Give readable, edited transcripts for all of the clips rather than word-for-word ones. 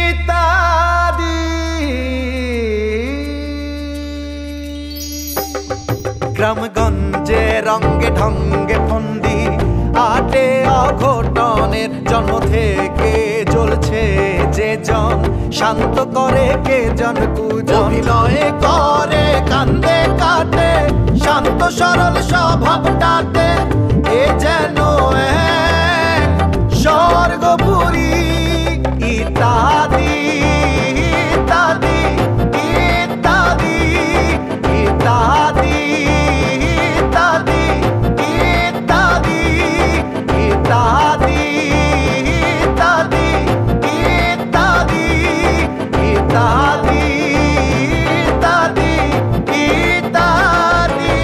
ইত্যাদি। গ্রামগঞ্জে রঙ্গে ঢঙ্গে ফন্দি আটে অঘটনের জন্ম থেকে জ্বলছে যে জন, শান্ত করে কে জন কুজন, অভিনয় করে কান্দে কাটে শান্ত সরল স্বভাবটাতে, এ যেন এক স্বর্গপুরী। ইত্যাদি ইত্যাদি ইত্যাদি ইত্যাদি ইত্যাদি ইত্যাদি ইত্যাদি ইত্যাদি ইত্যাদি ইত্যাদি ইত্যাদি ইত্যাদি।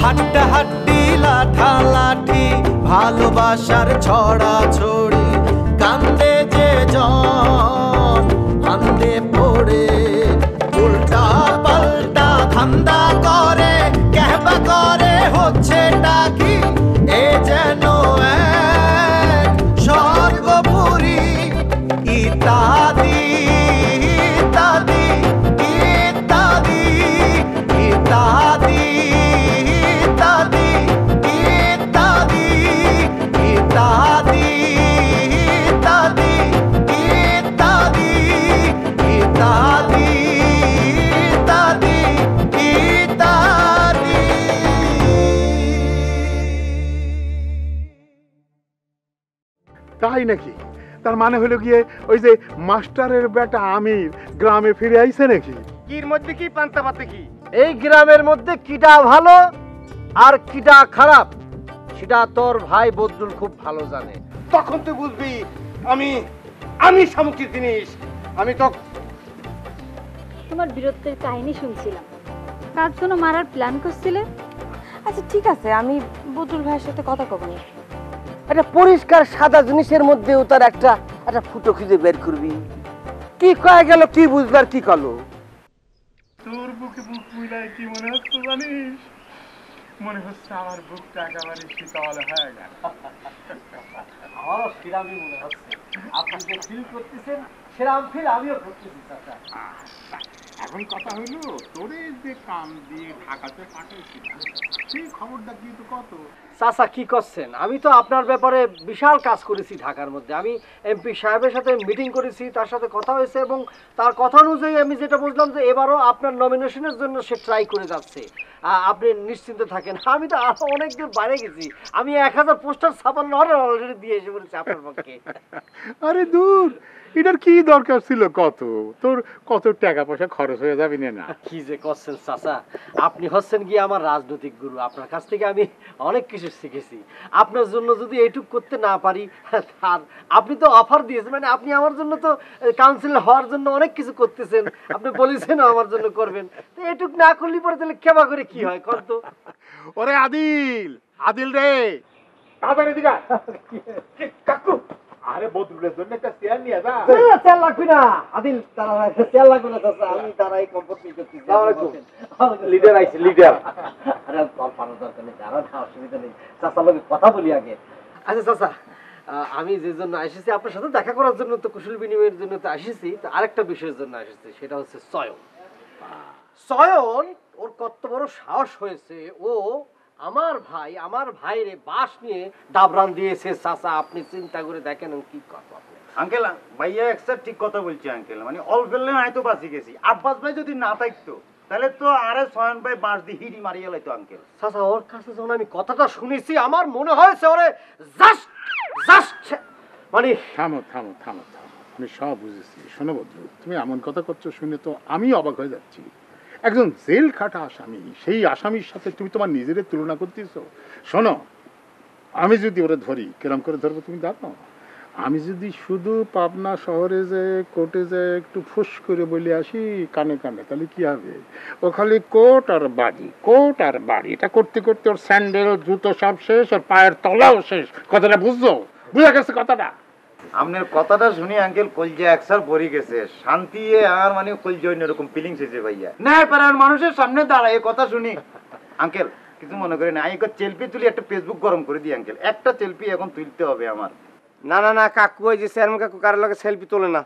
হাড্ডাহাড্ডি লাঠালাঠি ভালোবাসার ছড়াছড়ি, কান্দে যে জন কান্দে পড়ে, উল্টা পাল্টা ধান্দা করে কেহবা করে হচ্ছে ডাকি, এ যেন এক স্বর্গপুরী। ইত্যাদি ইত্যাদি ইত্যাদি ইত্যাদি ইত্যাদি ইত্যাদি ইত্যাদি ইত্যাদি ইত্যাদি ইত্যাদি ইত্যাদি ইত্যাদি। তাই নাকি? তার মানে হলো গিয়ে ওই যে মাস্টারের বেটা আমির গ্রামে ফিরে আইছে নাকি? কির মধ্যে কি পান্তা পাতে কি? এই গ্রামের মধ্যে কিটা ভালো আর কিটা খারাপ সেটা তোর ভাই বদরুল খুব ভালো জানে। তখন তুই বুঝবি আমি আমি সামুদ্রিক জিনিস। আমি তো তোমার বীরত্বের কাহিনী শুনছিলাম, কার জন্য মারার প্ল্যান করছিলে? আচ্ছা ঠিক আছে, আমি বদরুল ভাইয়ের সাথে কথা কব না। একটা পরিষ্কার সাদা জিনিসের মধ্যেও তার একটা একটা ফুটো খুঁজে বের করবি। কি কয়ে গেল, কি বুঝবার কি করলো? তোর বুকে বুক মিলাই কি মনে হচ্ছে জানিস? মনে হচ্ছে আমার বুকটা একেবারে শীতল হয়ে গেল। আমারও সেরামই মনে হচ্ছে। আপনি যে ফিল করতেছেন সেরাম ফিল আমিও করতেছি। এখন কথা হইলো, তোরে যে কাম দিয়ে ঢাকাতে পাঠিয়েছিলাম সেই খবরটা কি তো কত? চাচা কি করছেন? আমি তো আপনার ব্যাপারে বিশাল কাজ করেছি ঢাকার মধ্যে। আমি এমপি সাহেবের সাথে মিটিং করেছি, তার সাথে কথা হয়েছে এবং তার কথা অনুযায়ী আমি যেটা বুঝলাম যে এবারও আপনার নমিনেশনের জন্য সে ট্রাই করে যাচ্ছে। আপনি নিশ্চিন্ত থাকেন। আমি তো আরো অনেক দূর বাইরে গেছি। আমি 1000 পোস্টার ছাপানো অলরেডি দিয়ে এসে বলেছি আপনার পক্ষে। আরে দূর, এটার কি দরকার ছিল? কত তোর কত টাকা পয়সা খরচ হয়ে যাবে না? কি যে করছেন চাচা, আপনি হচ্ছেন কি আমার রাজনৈতিক গুরু। আপনার কাছ থেকে আমি অনেক কিছু শিখেছি। আপনার জন্য যদি এইটুক করতে না পারি, আর আপনি তো অফার দিয়েছেন, মানে আপনি আমার জন্য তো কাউন্সিলর হওয়ার জন্য অনেক কিছু করতেছেন। আপনি বলেছেন আমার জন্য করবেন, তো এইটুক না করলে পরে তাহলে কেবা করে কি হয় কত? ওরে আদিল, আদিল রে, তাড়াতাড়ি দিগা। কাকু, আরে বদরুলের জন্য একটা চেয়ার নিয়ে যা। চেয়ার লাগবে না আদিল, চেয়ার লাগবে না চাচা, আমি তারাই কমফোর্ট ফিল করতেছি। লিডার আইছে, লিডার। আরে পারার দরকার নেই, দাঁড়ান, অসুবিধা নেই। চাচার লগে কথা বলি আগে। আচ্ছা চাচা, আমি যে জন্য এসেছি আপনার সাথে দেখা করার জন্য, তো কুশল বিনিময়ের জন্য তো এসেছি, তো আরেকটা বিষয়ের জন্য এসেছি, সেটা হচ্ছে চয়ন। চয়ন ওর কত বড় সাহস হয়েছে, ও আমার ভাইরে বাস নিয়ে দাবরান দিয়েছে। চাচা আপনি চিন্তা করে দেখেন কি করবো। আঙ্কেল, ভাইয়া একটা ঠিক কথা বলছে আঙ্কেল, মানে অল্প ফেললে আমি তো বাঁচি গেছি। আব্বাস ভাই যদি না থাকতো তাহলে তো আরে সয়ন ভাই বাঁশ দিয়ে হিড়ি মারিয়ে লাইতো আঙ্কেল। চাচা ওর কাছে যখন আমি কথাটা শুনেছি, আমার মনে হয়েছে ওরে জাস্ট জাস্ট মানে। থামো থামো থামো থামো, আমি সব বুঝেছি। শোনো বদরুল, তুমি এমন কথা করছো শুনে তো আমি অবাক হয়ে যাচ্ছি। একজন জেল খাটা আসামি, সেই আসামির সাথে তুমি তোমার নিজের তুলনা করতেছো। শোনো, আমি যদি ওরা ধরি, কিরম করে ধরবো তুমি জানো? আমি যদি শুধু পাবনা শহরে যে কোর্টে যে একটু ফুস করে বলে আসি কানে কানে, তাহলে কি হবে? ও খালি কোট আর বাড়ি, কোট আর বাড়ি, এটা করতে করতে ওর স্যান্ডেল জুতো সব শেষ, ওর পায়ের তলাও শেষ। কথাটা বুঝছো? বুঝা গেছে কথাটা? আপনার কথাটা শুনি আঙ্কেল কলজা একসার ভরে গেছে, শান্তি আর মানে কলজা অন্যরকম ফিলিংস হয়েছে ভাইয়া। না পারার মানুষের সামনে দাঁড়ায় কথা শুনি আঙ্কেল কিছু মনে করেন, আমি সেলফি তুলি, একটা ফেসবুক গরম করে দিই আঙ্কেল, একটা সেলফি এখন তুলতে হবে আমার। না না না কাকু, ওই যে চেয়ারম্যান কাকু কারোর লগে সেলফি তোলে না।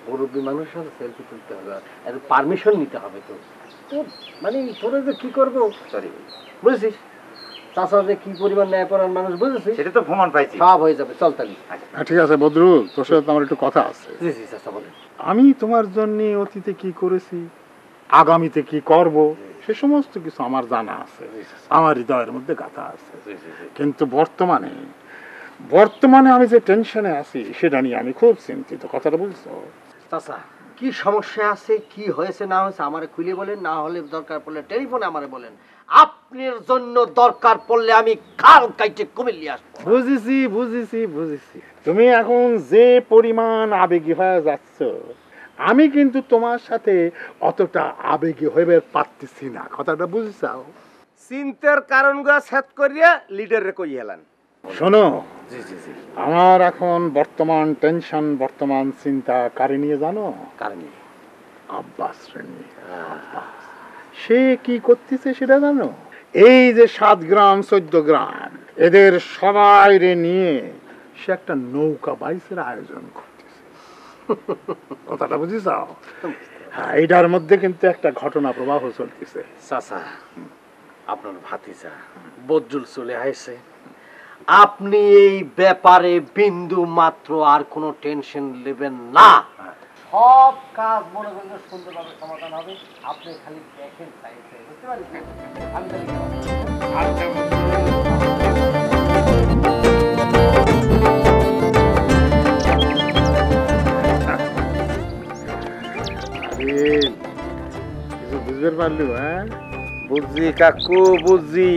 মুরব্বী মানুষ হবে, সেলফি তুলতে হবে, এত পারমিশন নিতে হবে। তো মানে তোরা যে কি করবো, সরি বুঝেছিস? চাষা যে কি পরিমাণ ন্যায় পরায়ণ মানুষ, বুঝেছিস? সেটা তো প্রমাণ পাইছি, সব হয়ে যাবে, চল তালি। ঠিক আছে বদরুল, তোর সাথে আমার একটু কথা আছে। জি জি চাষা বলেন। আমি তোমার জন্য অতীতে কি করেছি, আগামীতে কি করব, সে সমস্ত কিছু আমার জানা আছে, আমার হৃদয়ের মধ্যে গাথা আছে। কিন্তু বর্তমানে আমি যে টেনশনে আছি সেটা নিয়ে আমি খুব চিন্তিত। কথাটা বুঝছো? চাষা কি সমস্যা আছে, কি হয়েছে না হয়েছে আমারে খুলে বলেন, না হলে দরকার পড়লে টেলিফোনে আমারে বলেন। আপনার জন্য দরকার পড়লে আমি খাল কাইটে কুমিল্লি আসবো। বুঝেছি বুঝেছি বুঝেছি, তুমি এখন যে পরিমাণ আবেগী হয়ে যাচ্ছ, আমি কিন্তু তোমার সাথে অতটা আবেগী হইবে পারতেছি না। কথাটা বুঝছাও? চিন্তার কারণগুলো সেট করিয়া লিডারে কই হেলান। শোনো, আমার এখন বর্তমান টেনশন, বর্তমান চিন্তা কারে নিয়ে জানো? কারণ আব্বাস রে নিয়ে। আব্বাস সে কি করতেছে সেটা জানো? এই যে 7 গ্রাম 14 গ্রাম এদের সবাই রে নিয়ে সে একটা নৌকা বাইসের আয়োজন করতেছে। কথাটা বুঝিসাও? হ্যাঁ, এইটার মধ্যে কিন্তু একটা ঘটনা প্রবাহ চলতেছে। চাচা, আপনার ভাতিজা বদরুল চলে আসছে, আপনি এই ব্যাপারে বিন্দু মাত্র আর কোনো টেনশন নেবেন না। সব কাজ মনে করেন সুন্দরভাবে সমাধান হবে। আপনি খালি দেখেন, বুঝতে পারছেন? আমি তাহলে কিছু বুঝতে পারলি? হ্যাঁ বুঝছি কাকু, বুঝছি।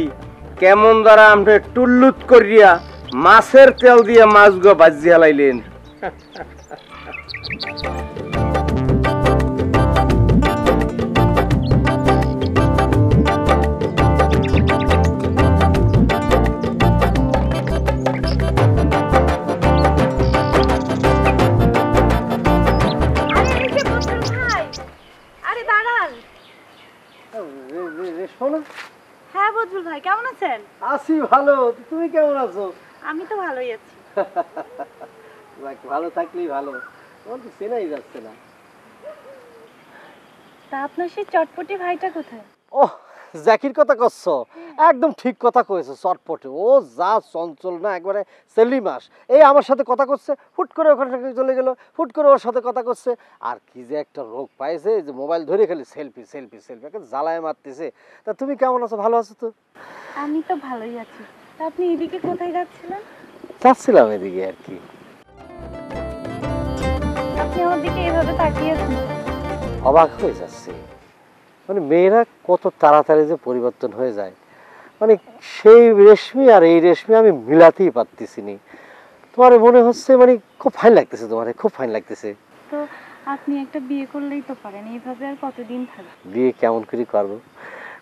কেমন দ্বারা আমরা টুল্লুত করিয়া মাছের তেল দিয়ে মাছগুলো ভাজি হালাইলেন। আরে দাঁড়ান। শোনো, হ্যাঁ বদরুল ভাই, কেমন আছেন? আছি ভালো, তুমি কেমন আছো? আমি তো ভালোই আছি। ভালো থাকলেই ভালো, তোমার তো চেনাই যাচ্ছে না। তা আপনার সেই চটপটি ভাইটা কোথায়? ও জ্যাকির কথা করছো, একদম ঠিক কথা কয়েছো। চটপটে ও যা চঞ্চল না, একবারে সেলি মাস। এই আমার সাথে কথা করছে, হুট করে ওখানে চলে গেল, হুট করে ওর সাথে কথা করছে। আর কি যে একটা রোগ পাইছে, যে মোবাইল ধরে খালি সেলফি সেলফি সেলফি, একটা জ্বালায় মারতেছে। তা তুমি কেমন আছো? ভালো আছো তো? আমি তো ভালোই আছি। তা আপনি এদিকে কোথায় যাচ্ছিলেন? যাচ্ছিলাম এদিকে আর কি। আপনি আমার দিকে এভাবে তাকিয়ে আছেন? অবাক হয়ে যাচ্ছে, মানে মেয়েরা কত তাড়াতাড়ি যে পরিবর্তন হয়ে যায়। মানে সেই রেশমি আর এই রেশমি আমি মিলাতেই পারতেছি নি। তোমার মনে হচ্ছে মানে খুব ফাইন লাগতেছে, তোমার খুব ফাইন লাগতেছে। তো আপনি একটা বিয়ে করলেই তো পারেন, এইভাবে আর কতদিন থাকবে? বিয়ে কেমন করে করবো?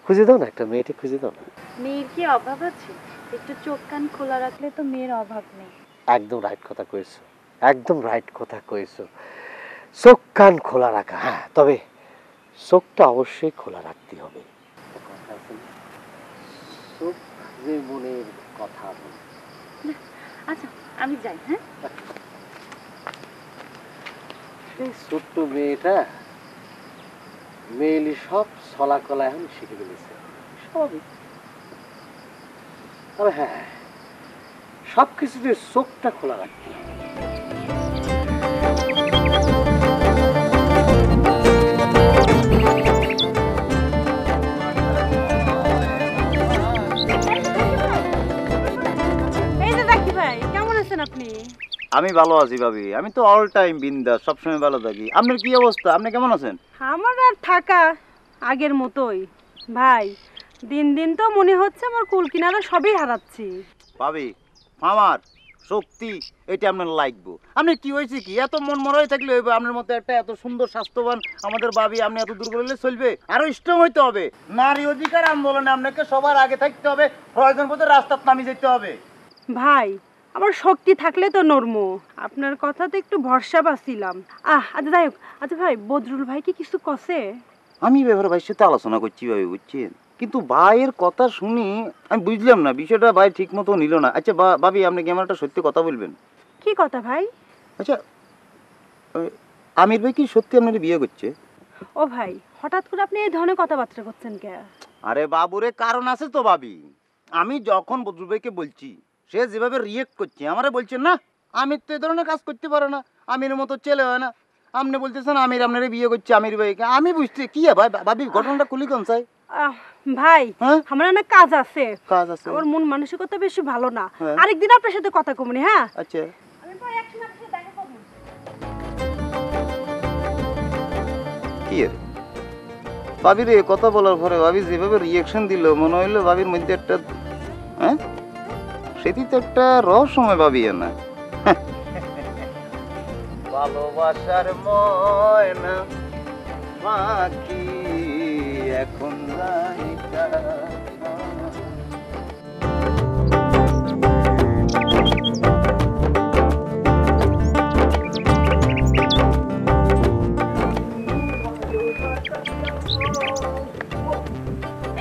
খুঁজে দাও না, একটা মেয়েটি খুঁজে দাও না। মেয়ের কি অভাব আছে? একটু চোখ কান খোলা রাখলে তো মেয়ের অভাব নেই। একদম রাইট কথা কয়েছো, একদম রাইট কথা কয়েছো। চোখ কান খোলা রাখা, হ্যাঁ, তবে চোখটা অবশ্যই খোলা রাখতে হবে। চোখ যে মনের কথা বলে। আচ্ছা আমি যাই। হ্যাঁ, এই ছোট্ট মেয়েটা মেয়েলি সব চলা কলা এখন শিখে ফেলেছে, স্বাভাবিক। তবে হ্যাঁ, সবকিছুতে চোখটা খোলা রাখতে হবে। এই যে দেখি ভাই, কেমন আছেন আপনি? আমি ভালো আছি ভাবি, আমি তো অল টাইম বিন্দাস, সবসময় ভালো থাকি। আপনার কি অবস্থা? আপনি কেমন আছেন? আমার আর থাকা আগের মতোই ভাই। দিন দিন তো মনে হচ্ছে আমার কুল কিনারা সবই হারাচ্ছি। ভাবি আমার শক্তি এটা আপনার লাগবো। আপনি কি হয়েছে কি এত মন মরাই থাকলে হইবে? আপনার মতো একটা এত সুন্দর স্বাস্থ্যবান আমাদের ভাবি আপনি এত দূর করলে চলবে? আরো স্ট্রং হইতে হবে। নারী অধিকার আন্দোলনে আপনাকে সবার আগে থাকতে হবে, প্রয়োজন পড়লে রাস্তায় নামিয়ে যেতে হবে। ভাই আমার শক্তি থাকলে তো নরম, আপনার কথাতে একটু ভরসা পাচ্ছিলাম। আচ্ছা যাই হোক, আচ্ছা ভাই বদরুল ভাই কি কিছু কষে? আমি ব্যাপারে ভাইয়ের সাথে আলোচনা করছি ভাই, বুঝছেন, কিন্তু ভাইয়ের কথা শুনি আমি বুঝলাম না বিষয়টা, ভাই ঠিক মতো নিল না। আচ্ছা ভাবি আপনি কি আমার একটা সত্যি কথা বলবেন? কি কথা ভাই? আচ্ছা আমির ভাই কি সত্যি আপনার বিয়ে করছে? ও ভাই হঠাৎ করে আপনি এই ধরনের কথাবার্তা করছেন কে? আরে বাবুরে কারণ আছে তো ভাবি। আমি যখন বদরুল ভাইকে বলছি সে যেভাবে রিয়েক্ট করছে, আমারে বলছেন না আমির তো এ ধরনের কাজ করতে পারে না, আমির মতো ছেলে হয় না। আপনি বলতেছেন আমির আপনারে বিয়ে করছে আমির ভাইকে। আমি বুঝতে কি ভাই ভাবি ঘটনাটা খুলি কোন চাই? ভাই হ্যাঁ? আমার না কাজ আছে, কাজ আছে। আমার মন মানসিকতা বেশি ভালো না, হ্যাঁ। আরেকদিন আপনার সাথে কথা কমনি। হ্যাঁ আচ্ছা আমি পরে একসময় আপনার সাথে দেখা করব। কি রে ভাবির এ কথা বলার পরে ভাবি যেভাবে রিয়েকশন দিল মনে হইলো ভাবির মধ্যে একটা হ্যাঁ সেটি তো একটা রহস্যময় ভাবি না। ভালোবাসার ময়না পাখি এখন জানিকা।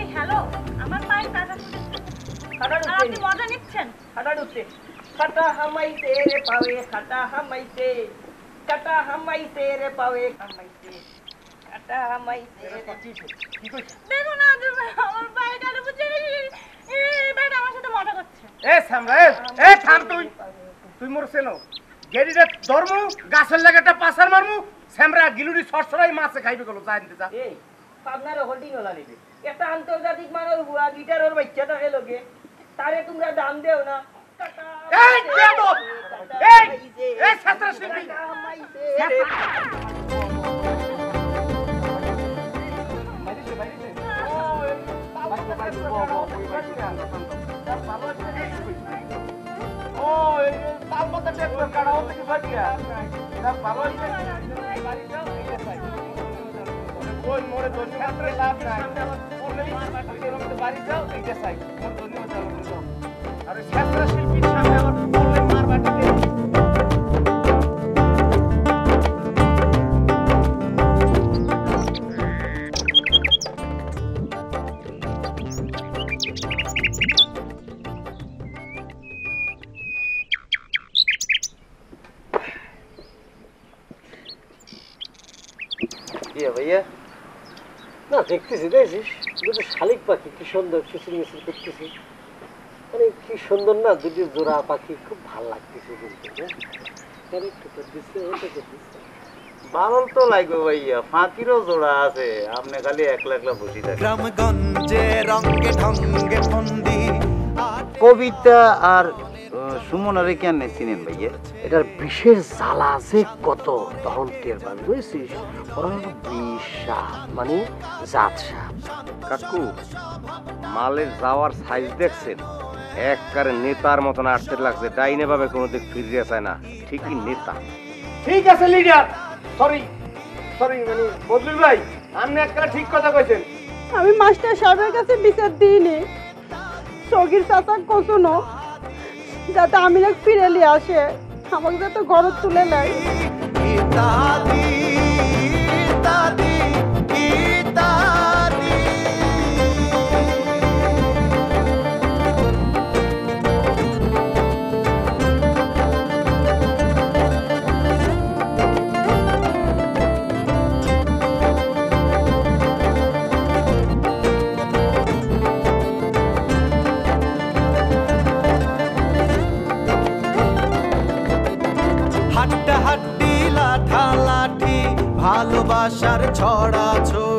এই হ্যালো, আমার পায়ে কাটা ফুটেছে আর আপনি মজা নিচ্ছেন? खटा हमाई तेरे पावे खटा हमाई से कटा हमाई तेरे पावे हमाई से कटा हमाई तेरे দেখো না আমার পায়ে কাটা ফুটেছে, এই বেটা আমার সাথে মজা করছে। এ সামরা এ থাম তুই মরছে না গেডিটা ধর্ম গাছের লাগাটা পাসার মারমু সামরা গিলুরি সরসরাই মাছে খাইবে গেল জানতে যা। এই পাবনার হোল্ডিং ওলা নিবে একটা আন্তর্জাতিক মানের হুয়া গিটারের বাচ্চাটা হেলোকে তারে তোমরা দাম দেও না। এই কেটো এই ছাত্র শিল্পী ও তাল পাতা টেকবার কাটা হতে কি ফাটিয়া তা ভালো হইছে কোন মোরে দোষ ছাত্র লাভ নাই বললেই বাড়ি যাও এইটা চাই মোর ধন্যবাদ জানাবো। আরে ছাত্র শিল্পীর সামনে আবার বললে মার বাটিতে ভাইয়া না দেখতেছি দেখছিস দুটো শালিক পাখি কি সুন্দর কিচির মিচির করতেছে, মানে কি সুন্দর না দুটি জোড়া পাখি, খুব ভালো লাগতেছে কিন্তু ভালো তো লাগবে ভাইয়া, ফাঁকিরও জোড়া আছে, আপনি খালি একলা একলা বসে থাকেন। গ্রামগঞ্জে রঙ্গে ঢঙ্গে ফন্দি কবিতা আর সুমনারে কেন চিনেন ভাইয়া? এটার বিশেষ জ্বালা আছে কত তখন টের পাবি বুঝছিস, ওরা হলো বিষ সাপ মানে জাত সাপ। কাকু মালের যাওয়ার সাইজ দেখছেন, একবারে নেতার মতন আটতে লাগছে, ডাইনে ভাবে কোনো দিক ফিরিয়ে চায় না, ঠিকই নেতা। ঠিক আছে লিডার, সরি মানে বদলুল ভাই আপনি একটা ঠিক কথা কইছেন। আমি মাস্টার সাহেবের কাছে বিচার দিইনি, সগির চাচা কখনো যাতে আমি ফিরে নিয়ে আসে, আমাকে যাতে ঘর তুলে নেয়। ইত্যাদি ইত্যাদি ইত্যাদি হাড্ডাহাড্ডি লাঠালাঠি ভালোবাসার ছড়াছড়ি